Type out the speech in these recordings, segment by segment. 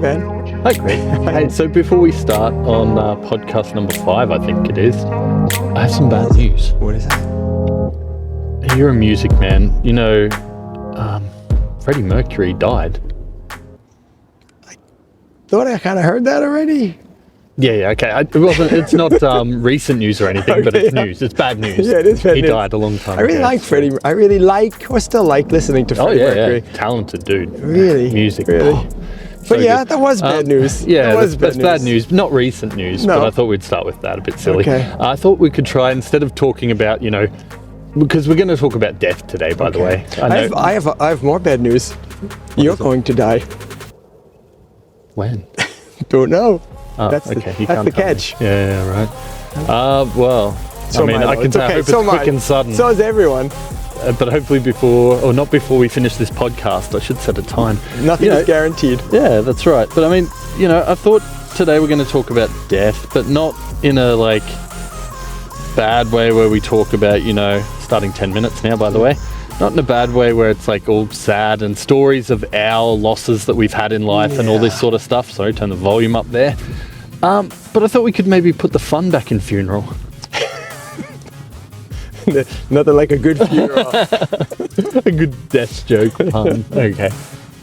Ben. Hi, Greg. Hey, so before we start on podcast number 5, I think it is, I have some bad news. What is that? You're a music man. You know, Freddie Mercury died. Thought I kind of heard that already. Yeah, okay. It's not recent news or anything, but it's news. It's bad news. Yeah, it is bad He news. died a long time I really ago. like Freddie. I really like, or still like, listening to Freddie Mercury. Yeah. Talented dude. Really? Music. Really? Oh, But so yeah, good. that was bad news. Yeah, that was that's bad news. Not recent news, No. but I thought we'd start with that. A bit silly. Okay. I thought we could try, instead of talking about, because we're going to talk about death today, by the way. I have more bad news. You're going to die. When? Don't know. Oh, That's okay. the catch. Yeah, right. Well, So I can say I hope it's quick and sudden. So is everyone. But hopefully not before we finish this podcast. I should set a time. Nothing is guaranteed. Yeah, that's right. But I mean, I thought today we're going to talk about death, but not in a bad way where we talk about, starting 10 minutes now, by the way. Not in a bad way where it's all sad and stories of our losses that we've had in life and all this sort of stuff. Sorry, turn the volume up there. But I thought we could maybe put the fun back in funeral. Nothing like a good funeral. A good death joke pun. Okay.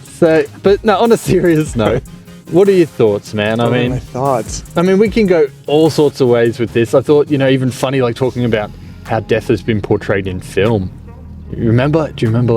So, but no, on a serious note, what are your thoughts, man? My thoughts. We can go all sorts of ways with this. I thought, even funny, talking about how death has been portrayed in film. Do you remember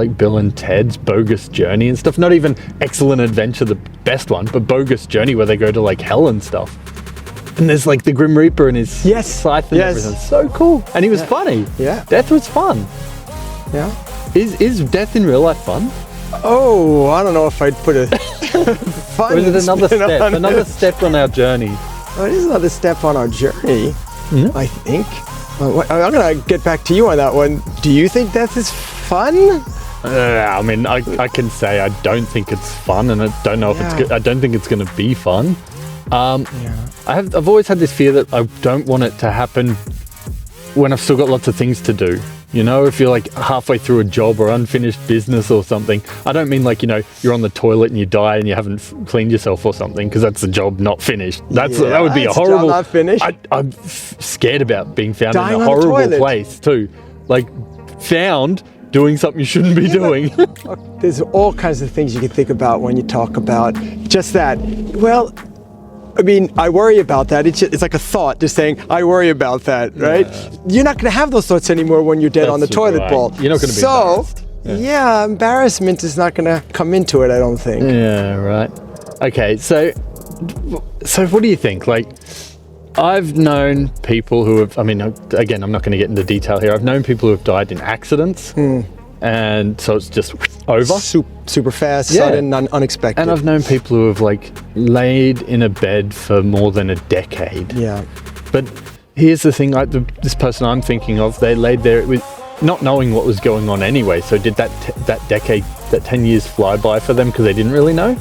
Bill and Ted's Bogus Journey and stuff? Not even Excellent Adventure, the best one, but Bogus Journey, where they go to hell and stuff. And there's the Grim Reaper and his scythe and everything. So cool. And he was funny. Yeah. Death was fun. Yeah. Is death in real life fun? Oh, I don't know if I'd put a fun. Or is it another spin step? on it. Another step on our journey? Oh, it is another step on our journey, I think. I'm going to get back to you on that one. Do you think death is fun? I can say I don't think it's fun, and I don't know if I don't think it's going to be fun. I've always had this fear that I don't want it to happen when I've still got lots of things to do. If you're halfway through a job or unfinished business or something. I don't mean you're on the toilet and you die and you haven't cleaned yourself or something, because that's a job not finished. That would be a horrible. Job not finished. I'm scared about being found Dying in a on a horrible toilet. place too. Found doing something you shouldn't be doing. There's all kinds of things you can think about when you talk about just that. Well, I worry about that. It's like a thought, just saying, I worry about that, right? Yeah. You're not going to have those thoughts anymore when you're dead on the toilet bowl. You're not going to be embarrassed. Embarrassment is not going to come into it, I don't think. Yeah, right. Okay, so what do you think? I've known people who have, again, I'm not going to get into detail here. I've known people who have died in accidents. And so it's just over. Super fast, sudden, unexpected. And I've known people who have laid in a bed for more than a decade. Yeah. But here's the thing, this person I'm thinking of, they laid there with not knowing what was going on anyway. So did that decade, that 10 years fly by for them because they didn't really know?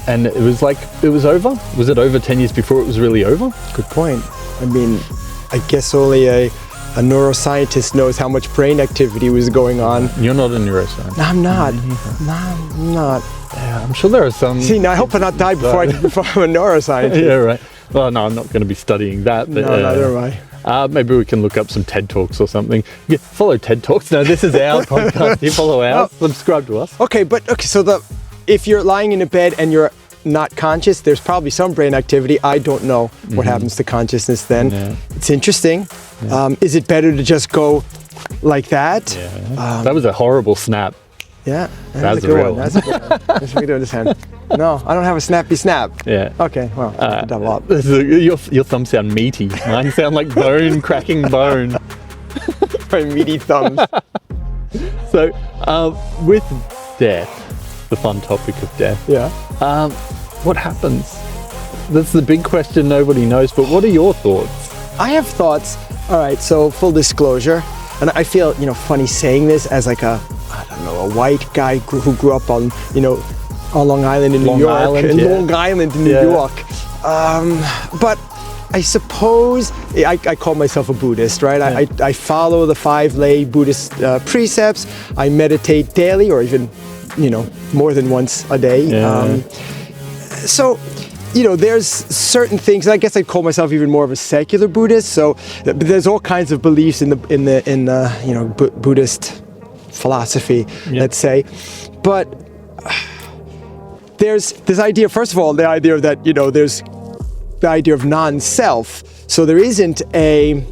And it was it was over? Was it over 10 years before it was really over? Good point. I guess only a neuroscientist knows how much brain activity was going on. You're not a neuroscientist. No, I'm not. No, I'm not. Yeah, I'm sure there are some. See, now I hope I not die before I'm a neuroscientist. Yeah, right. Well, no, I'm not going to be studying that. But, no, neither am I. Maybe we can look up some TED Talks or something. Yeah, follow TED Talks. No, this is our podcast. You follow ours. Subscribe to us. Okay, so if you're lying in a bed and you're not conscious, there's probably some brain activity. I don't know what happens to consciousness then. Yeah. It's interesting. Yeah. Is it better to just go like that? Yeah. That was a horrible snap. Yeah, that's a good one. That's a good one. Let's read this hand. No, I don't have a snappy snap. Yeah. Okay, well, double up. Your thumbs sound meaty. Mine sound like bone, cracking bone. My meaty thumbs. So, with death, the fun topic of death. Yeah. What happens? That's the big question nobody knows, but what are your thoughts? I have thoughts. All right, so full disclosure, and I feel, funny saying this as a white guy who grew up on, on Long Island in New York. Long Island in New York. But I suppose I call myself a Buddhist, right? Yeah. I follow the 5 lay Buddhist precepts. I meditate daily, or even, more than once a day. Yeah. so, there's certain things. I guess I'd call myself even more of a secular Buddhist. So, but there's all kinds of beliefs in Buddhist philosophy, let's say. But there's this idea. First of all, the idea that there's the idea of non-self. So there isn't a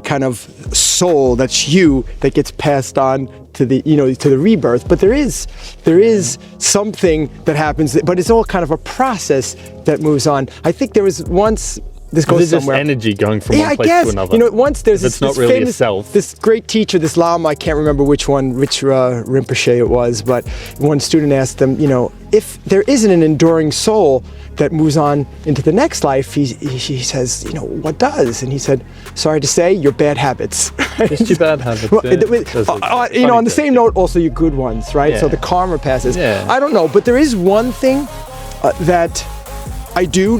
kind of soul that's you that gets passed on to the to the rebirth, but there is something that happens, but it's all kind of a process that moves on. I think there was once, this goes somewhere. Just energy going from one place to another. Once there's this really famous, self. This great teacher, this Lama, I can't remember which Rinpoche it was, but one student asked them, if there isn't an enduring soul that moves on into the next life, he says, what does? And he said, sorry to say, your bad habits. Just your bad habits. On the same note, also your good ones, right? Yeah. So the karma passes. Yeah. I don't know, but there is one thing that I do,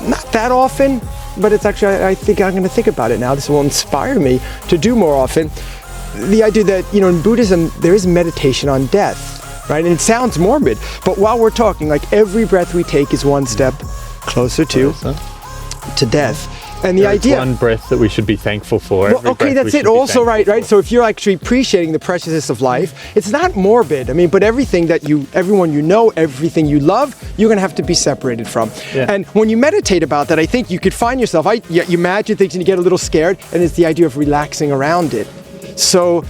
not that often, but it's actually, I think I'm going to think about it now. This will inspire me to do more often. The idea that, in Buddhism, there is meditation on death. Right? And it sounds morbid, but while we're talking, like every breath we take is one step closer to death. And the idea, one breath that we should be thankful for. Well, okay, that's it. Also, right. So if you're actually appreciating the preciousness of life, it's not morbid. I mean, but everything that everyone everything you love, you're going to have to be separated from. Yeah. And when you meditate about that, I think you could find yourself. You imagine things and you get a little scared, and it's the idea of relaxing around it. So,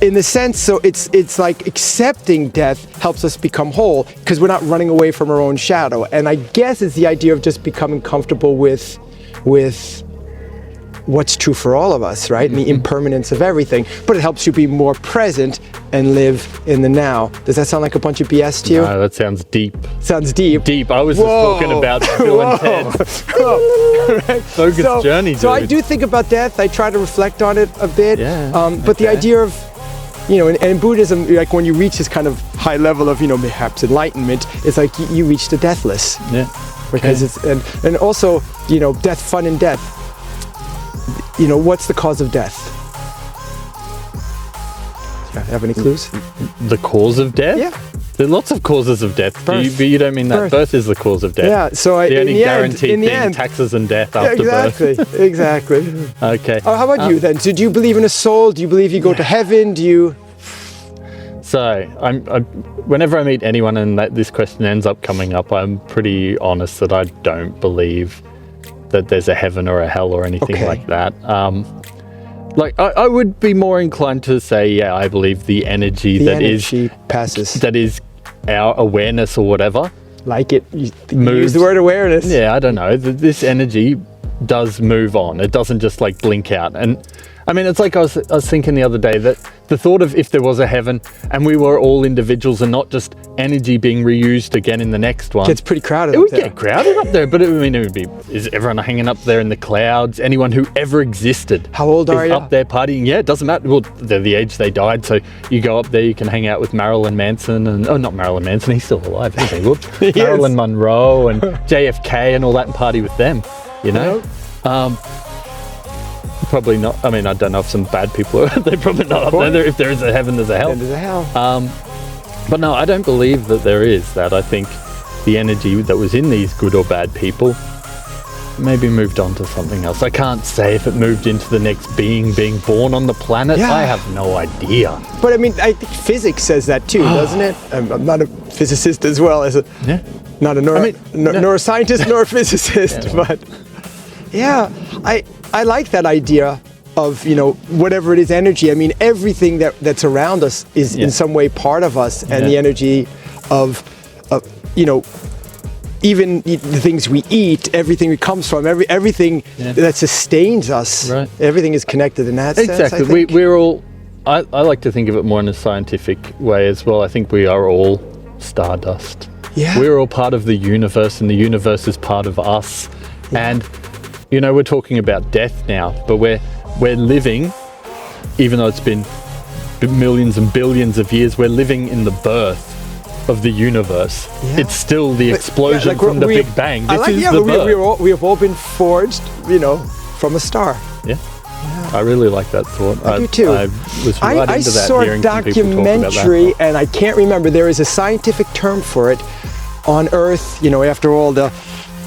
in the sense, so it's like accepting death helps us become whole because we're not running away from our own shadow. And I guess it's the idea of just becoming comfortable with what's true for all of us, right? And the impermanence of everything. But it helps you be more present and live in the now. Does that sound like a bunch of BS to you? No, that sounds deep. Sounds deep. Deep. I was just talking about Bill and Ted. Right. Focused journey, dude. So I do think about death. I try to reflect on it a bit. But the idea of, in Buddhism, like when you reach this kind of high level of, perhaps enlightenment, it's like you reach the deathless. Yeah. Because it's, and also, death, fun in death. What's the cause of death? Have any clues? The cause of death? Yeah. There are lots of causes of death, but you don't mean that. Birth. Birth is the cause of death. Yeah, so the only guaranteed thing, end, taxes and death after birth. Exactly. Okay. Oh, how about you then? So do you believe in a soul? Do you believe you go to heaven? Do you? So, whenever I meet anyone and this question ends up coming up, I'm pretty honest that I don't believe that there's a heaven or a hell or anything like that. I would be more inclined to say, I believe the energy passes. That is our awareness or whatever. Like it, you use the word awareness. Yeah, I don't know. This energy does move on. It doesn't just like blink out. And I mean, it's like I was thinking the other day that the thought of if there was a heaven and we were all individuals and not just energy being reused again in the next one. It's pretty crowded. It would get crowded up there, but it would be, is everyone hanging up there in the clouds? Anyone who ever existed. How old are you? Up there partying. Yeah, it doesn't matter. Well, they're the age they died. So you go up there, you can hang out with Marilyn Manson and, not Marilyn Manson, he's still alive, isn't he? Whoops. Marilyn Monroe and JFK and all that and party with them, Probably not. I mean, I don't know if some bad people are. They're probably not up there. If there is a heaven, there's a hell. There's a hell. But no, I don't believe that there is that. I think the energy that was in these good or bad people maybe moved on to something else. I can't say if it moved into the next being born on the planet. Yeah. I have no idea. But I mean, I think physics says that too, doesn't it? I'm not a physicist as well as not a neuroscientist nor a physicist, but I like that idea of, whatever it is, energy. I mean, everything that's around us is in some way part of us, and the energy of even the things we eat, everything that comes from, everything that sustains us, everything is connected in that sense. Exactly. We're all, I like to think of it more in a scientific way as well. I think we are all stardust. Yeah. We're all part of the universe, and the universe is part of us. Yeah. And we're talking about death now, but we're living, even though it's been millions and billions of years, we're living in the birth of the universe. Yeah. It's still the explosion from the Big Bang. This is the birth. We have all been forged, from a star. Yeah. I really like that thought. I do too. I was right into that. I saw a documentary, and I can't remember. There is a scientific term for it. on Earth, you know, after all the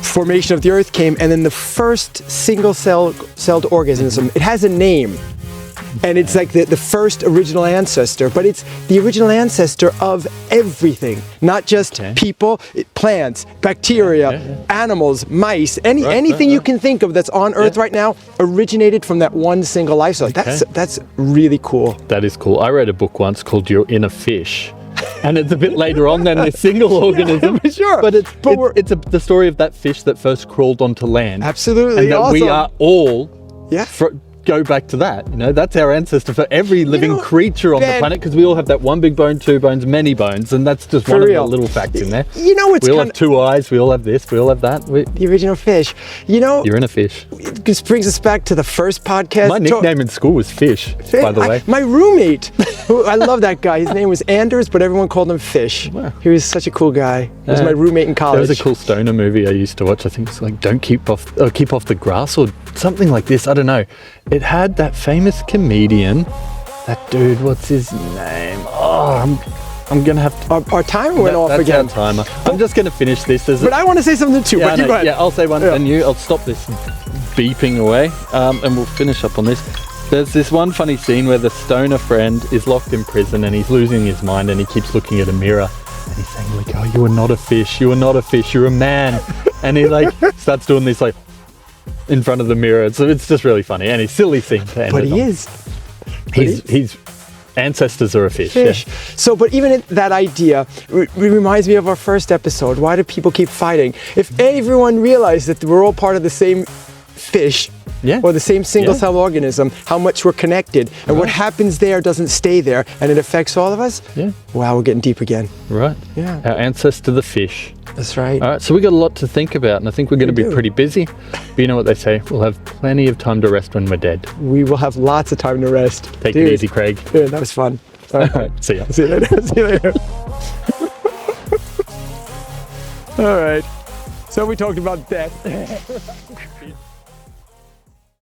formation of the Earth came, and then the first single-celled organism. It has a name. And it's like the first original ancestor, but it's the original ancestor of everything, not just people, plants, bacteria, animals, mice, anything you can think of that's on Earth right now originated from that one single life cell. That's really cool. That is cool. I read a book once called You're in a Fish. And it's a bit later on than this single organism. Sure. But it's the story of that fish that first crawled onto land. Absolutely. And that awesome. we are all go back to that. You know, that's our ancestor for every living creature on the planet, because we all have that one big bone, two bones, many bones, and that's just one of the little facts in there. You know, it's we all have two eyes, we all have this, we all have that. The original fish. You know, you're in a fish. This brings us back to the first podcast. My nickname in school was Fish, by the way. My roommate, I love that guy. His name was Anders, but everyone called him Fish. Wow. He was such a cool guy. He was my roommate in college. There was a cool stoner movie I used to watch. I think it's like "Don't Keep Off the Grass" or something like this. I don't know. It had that famous comedian, that dude. What's his name? Oh, I'm gonna have to. Our timer went off again. That's our timer. I'm just gonna finish this. But I want to say something too. But you go ahead. Yeah, I'll say one, and I'll stop this beeping away, and we'll finish up on this. There's this one funny scene where the stoner friend is locked in prison and he's losing his mind, and he keeps looking at a mirror and he's saying like, "Oh, you are not a fish. You are not a fish. You're a man." And he like starts doing this like in front of the mirror. So it's just really funny and a silly thing to end. But he is. His ancestors are a fish. Yeah. So, but even that idea reminds me of our first episode. Why do people keep fighting? If everyone realized that we're all part of the same fish, or the same single-cell organism, how much we're connected, and what happens there doesn't stay there, and it affects all of us. Wow, we're getting deep again. Right. Yeah. Our ancestor, the fish. That's right. All right, so we got a lot to think about, and I think we're going to be pretty busy. But you know what they say, we'll have plenty of time to rest when we're dead. We will have lots of time to rest. Take it easy, Craig. Yeah, that was fun. All right. See ya. See you later. See you later. All right. So we talked about death.